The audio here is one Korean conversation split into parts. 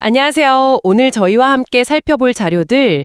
안녕하세요. 오늘 저희와 함께 살펴볼 자료들,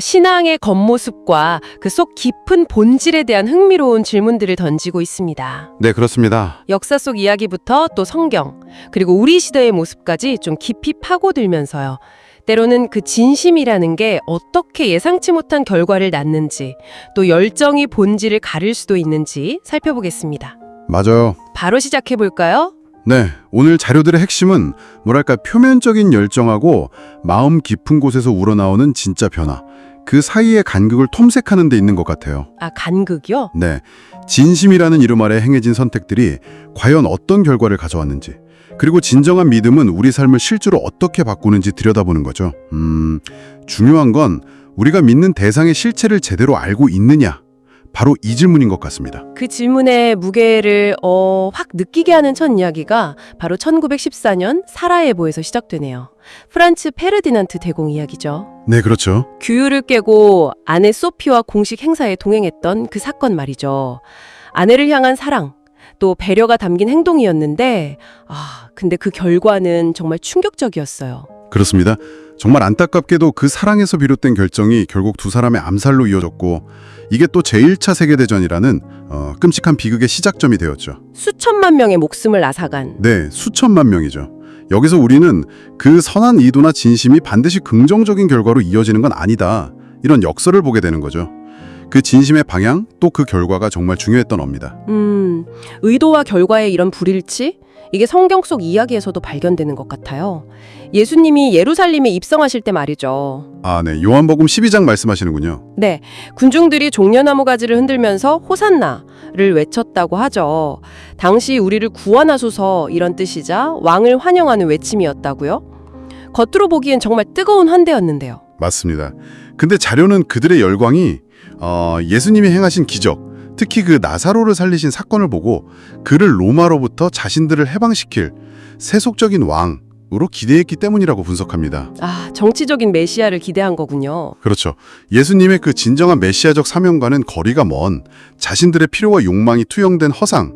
신앙의 겉모습과 그 속 깊은 본질에 대한 흥미로운 질문들을 던지고 있습니다. 네, 그렇습니다. 역사 속 이야기부터 또 성경, 그리고 우리 시대의 모습까지 좀 깊이 파고들면서요. 때로는 그 진심이라는 게 어떻게 예상치 못한 결과를 낳는지, 또 열정이 본질을 가릴 수도 있는지 살펴보겠습니다. 맞아요. 바로 시작해볼까요? 네, 오늘 자료들의 핵심은 뭐랄까 표면적인 열정하고 마음 깊은 곳에서 우러나오는 진짜 변화, 그 사이의 간극을 탐색하는 데 있는 것 같아요. 아, 간극이요? 네, 진심이라는 이름 아래 행해진 선택들이 과연 어떤 결과를 가져왔는지, 그리고 진정한 믿음은 우리 삶을 실제로 어떻게 바꾸는지 들여다보는 거죠. 중요한 건 우리가 믿는 대상의 실체를 제대로 알고 있느냐, 바로 이 질문인 것 같습니다. 그 질문의 무게를 확 느끼게 하는 첫 이야기가 바로 1914년 사라예보에서 시작되네요. 프란츠 페르디난트 대공 이야기죠. 네, 그렇죠. 규율을 깨고 아내 소피와 공식 행사에 동행했던 그 사건 말이죠. 아내를 향한 사랑, 또 배려가 담긴 행동이었는데 근데 그 결과는 정말 충격적이었어요. 그렇습니다. 정말 안타깝게도 그 사랑에서 비롯된 결정이 결국 두 사람의 암살로 이어졌고, 이게 또 제1차 세계대전이라는 끔찍한 비극의 시작점이 되었죠. 수천만 명의 목숨을 앗아간. 네, 수천만 명이죠. 여기서 우리는 그 선한 의도나 진심이 반드시 긍정적인 결과로 이어지는 건 아니다, 이런 역설을 보게 되는 거죠. 그 진심의 방향, 또 그 결과가 정말 중요했던 겁니다. 의도와 결과의 이런 불일치? 이게 성경 속 이야기에서도 발견되는 것 같아요. 예수님이 예루살렘에 입성하실 때 말이죠. 아, 네. 요한복음 12장 말씀하시는군요. 네, 군중들이 종려나무 가지를 흔들면서 호산나를 외쳤다고 하죠. 당시 우리를 구원하소서 이런 뜻이자 왕을 환영하는 외침이었다고요. 겉으로 보기엔 정말 뜨거운 환대였는데요. 맞습니다. 근데 자료는 그들의 열광이 예수님이 행하신 기적, 특히 그 나사로를 살리신 사건을 보고 그를 로마로부터 자신들을 해방시킬 세속적인 왕으로 기대했기 때문이라고 분석합니다. 정치적인 메시아를 기대한 거군요. 그렇죠. 예수님의 그 진정한 메시아적 사명과는 거리가 먼 자신들의 필요와 욕망이 투영된 허상,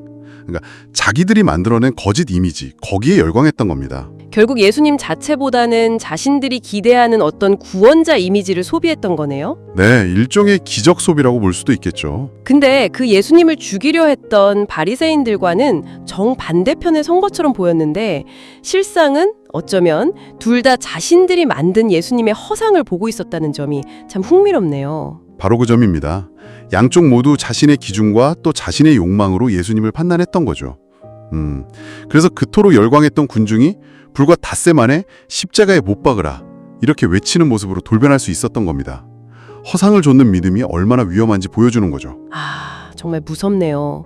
그러니까 자기들이 만들어낸 거짓 이미지, 거기에 열광했던 겁니다. 결국 예수님 자체보다는 자신들이 기대하는 어떤 구원자 이미지를 소비했던 거네요. 네, 일종의 기적 소비라고 볼 수도 있겠죠. 근데 그 예수님을 죽이려 했던 바리새인들과는 정반대편의 선거처럼 보였는데 실상은 어쩌면 둘 다 자신들이 만든 예수님의 허상을 보고 있었다는 점이 참 흥미롭네요. 바로 그 점입니다. 양쪽 모두 자신의 기준과 또 자신의 욕망으로 예수님을 판단했던 거죠. 그래서 그토록 열광했던 군중이 불과 닷새 만에 십자가에 못 박으라 이렇게 외치는 모습으로 돌변할 수 있었던 겁니다. 허상을 좇는 믿음이 얼마나 위험한지 보여주는 거죠. 정말 무섭네요.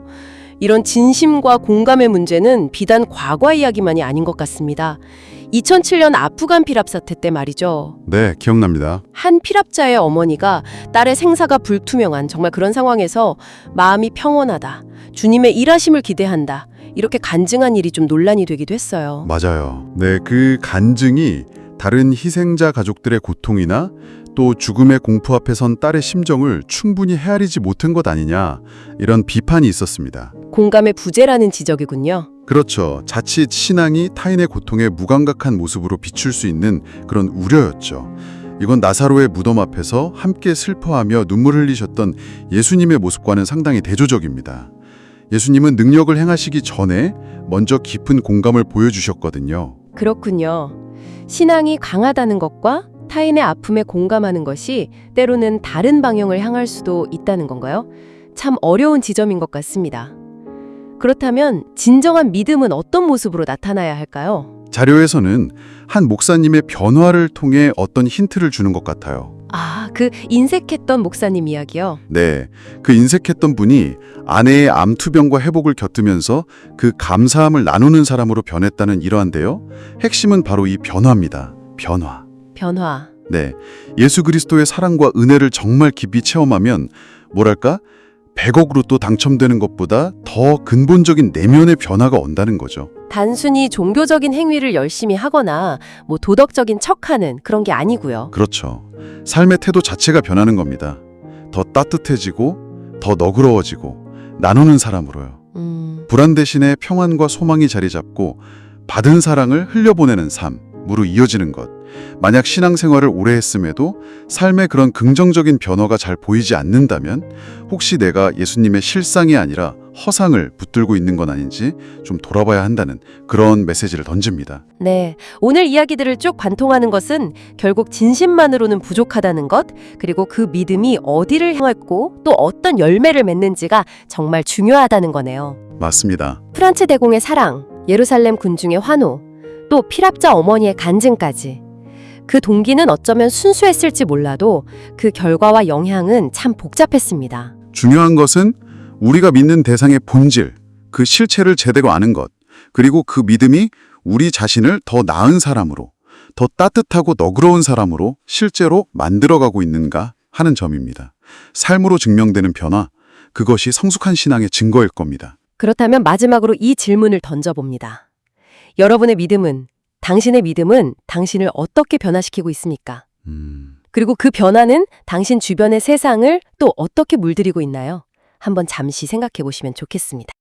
이런 진심과 공감의 문제는 비단 과거 이야기만이 아닌 것 같습니다. 2007년 아프간 피랍 사태 때 말이죠. 네, 기억납니다. 한 피랍자의 어머니가 딸의 생사가 불투명한 정말 그런 상황에서 마음이 평온하다, 주님의 일하심을 기대한다, 이렇게 간증한 일이 좀 논란이 되기도 했어요. 맞아요. 네, 그 간증이 다른 희생자 가족들의 고통이나 또 죽음의 공포 앞에 선 딸의 심정을 충분히 헤아리지 못한 것 아니냐, 이런 비판이 있었습니다. 공감의 부재라는 지적이군요. 그렇죠. 자칫 신앙이 타인의 고통에 무감각한 모습으로 비출 수 있는 그런 우려였죠. 이건 나사로의 무덤 앞에서 함께 슬퍼하며 눈물 흘리셨던 예수님의 모습과는 상당히 대조적입니다. 예수님은 능력을 행하시기 전에 먼저 깊은 공감을 보여주셨거든요. 그렇군요. 신앙이 강하다는 것과 타인의 아픔에 공감하는 것이 때로는 다른 방향을 향할 수도 있다는 건가요? 참 어려운 지점인 것 같습니다. 그렇다면 진정한 믿음은 어떤 모습으로 나타나야 할까요? 자료에서는 한 목사님의 변화를 통해 어떤 힌트를 주는 것 같아요. 그 인색했던 목사님 이야기요? 네, 그 인색했던 분이 아내의 암투병과 회복을 겪으면서 그 감사함을 나누는 사람으로 변했다는 일화인데요. 핵심은 바로 이 변화입니다. 변화. 네, 예수 그리스도의 사랑과 은혜를 정말 깊이 체험하면 뭐랄까? 100억 루또 당첨되는 것보다 더 근본적인 내면의 변화가 온다는 거죠. 단순히 종교적인 행위를 열심히 하거나 도덕적인 척하는 그런 게 아니고요. 그렇죠. 삶의 태도 자체가 변하는 겁니다. 더 따뜻해지고 더 너그러워지고 나누는 사람으로요. 불안 대신에 평안과 소망이 자리 잡고 받은 사랑을 흘려보내는 삶. 무로 이어지는 것. 만약 신앙생활을 오래 했음에도 삶의 그런 긍정적인 변화가 잘 보이지 않는다면 혹시 내가 예수님의 실상이 아니라 허상을 붙들고 있는 건 아닌지 좀 돌아봐야 한다는 그런 메시지를 던집니다. 네, 오늘 이야기들을 쭉 관통하는 것은 결국 진심만으로는 부족하다는 것, 그리고 그 믿음이 어디를 향했고 또 어떤 열매를 맺는지가 정말 중요하다는 거네요. 맞습니다. 프란츠 대공의 사랑, 예루살렘 군중의 환호, 또 피랍자 어머니의 간증까지. 그 동기는 어쩌면 순수했을지 몰라도 그 결과와 영향은 참 복잡했습니다. 중요한 것은 우리가 믿는 대상의 본질, 그 실체를 제대로 아는 것, 그리고 그 믿음이 우리 자신을 더 나은 사람으로, 더 따뜻하고 너그러운 사람으로 실제로 만들어가고 있는가 하는 점입니다. 삶으로 증명되는 변화, 그것이 성숙한 신앙의 증거일 겁니다. 그렇다면 마지막으로 이 질문을 던져봅니다. 여러분의 믿음은, 당신의 믿음은 당신을 어떻게 변화시키고 있습니까? 그리고 그 변화는 당신 주변의 세상을 또 어떻게 물들이고 있나요? 한번 잠시 생각해 보시면 좋겠습니다.